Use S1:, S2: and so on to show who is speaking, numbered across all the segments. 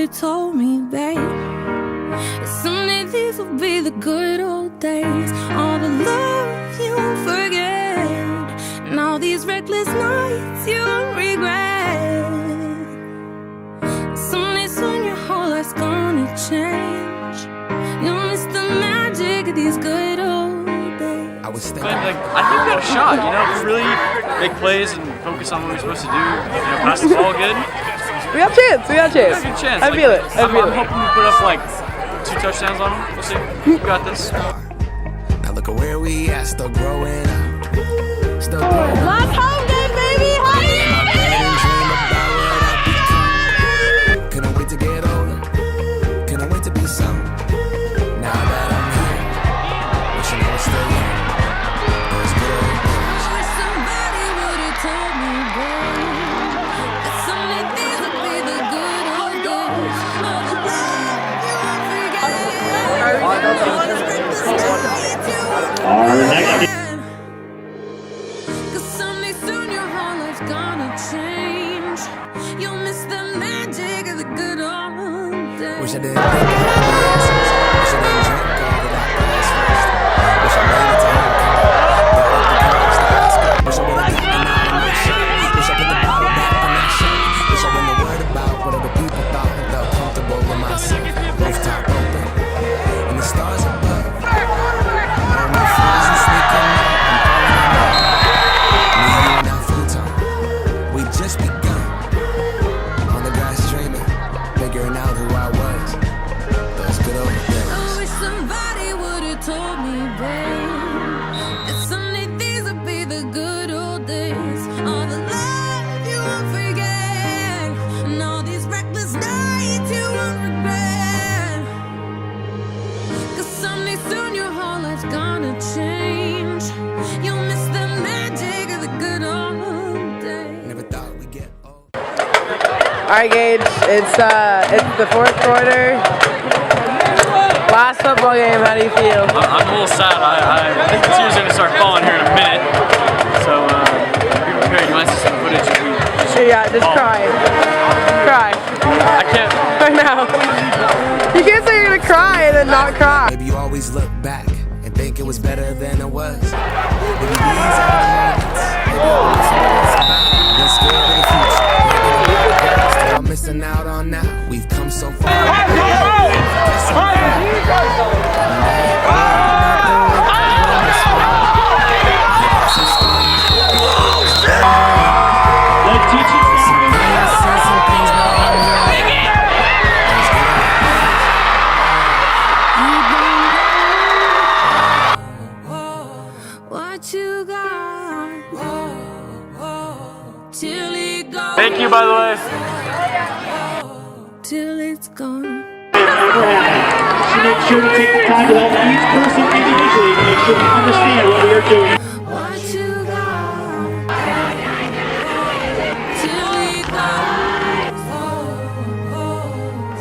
S1: have told me, babe, that someday these will be the good old days. All the love you won't forget, and all these reckless nights you won't regret. Someday soon your whole life's gonna change. You'll miss the magic of these good old days.
S2: I think we got a shot, you know, if we really make plays and focus on what we're supposed to do, you know, pass the ball good.
S3: We got a chance, we got a chance.
S2: We got a good chance.
S3: I feel it, I feel it.
S2: I'm hoping we put up like 2 touchdowns on them. We'll see. We got this.
S4: Now look at where we at, still growing up. Still growing up.
S3: Last home game, baby!
S4: Couldn't wait to get older. Couldn't wait to be some. Now that I'm here, wishing I was still young. Those good old days.
S1: I wish somebody would have told me, babe, that someday these would be the good old days. All the love you won't forget, all the reckless nights you won't forget. 'Cause someday soon your whole life's gonna change. You'll miss the magic of the good old days.
S4: Wish I didn't think I had the answers. Wish I didn't drink all of that glass first. Wish I made it to homecoming. Wish I would've gotten out of my shit. Wish I put the bottle back on that shit. Wish I wouldn't have worried about what other people thought and felt comfortable with myself. Rooftop open, and the stars above. All my friends are sneaking out. Me, you, and our futon. We just begun. On the grass dreaming, figuring out who I was. Those good old days.
S1: I wish somebody would have told me, babe, that someday these would be the good old days. All the love you won't forget, and all these reckless nights you won't regret. 'Cause someday soon your whole life's gonna change. You'll miss the magic of the good old days.
S4: Never thought we'd get old.
S3: Alright, Gage, it's the fourth quarter. Last football game, how do you feel?
S2: I'm a little sad. I think the tears are going to start falling here in a minute. So, be prepared. You might see some footage if we
S3: Yeah, just cry. Cry.
S2: I can't.
S3: Right now. You can't say you're gonna cry and then not cry.
S4: Maybe you always look back and think it was better than it was. Maybe these are the moments. Maybe always what it's about. Been scared of the future. Still I'm missing out on now. We've come so far.
S1: What you got till it goes.
S2: Thank you, by the way.
S1: Till it's gone.
S5: To make sure to take the time to help each person individually to make sure we understand what we are doing.
S1: What you got till it goes.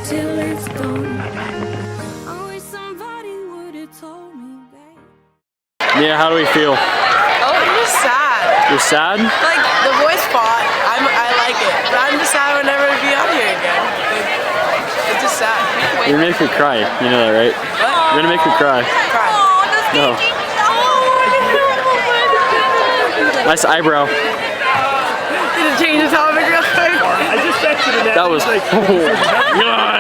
S1: Till it's gone. I wish somebody would have told me, babe.
S2: Yeah, how do we feel?
S3: Oh, I'm just sad.
S2: You're sad?
S3: Like, the boys fought. I like it. But I'm just sad I'll never be out here again. Like, it's just sad.
S2: You're gonna make me cry. You know that, right?
S3: What?
S2: You're gonna make me cry.
S3: Cry.
S2: No. Nice eyebrow.
S3: Did it change the topic real quick?
S5: I just texted him
S2: That was. God.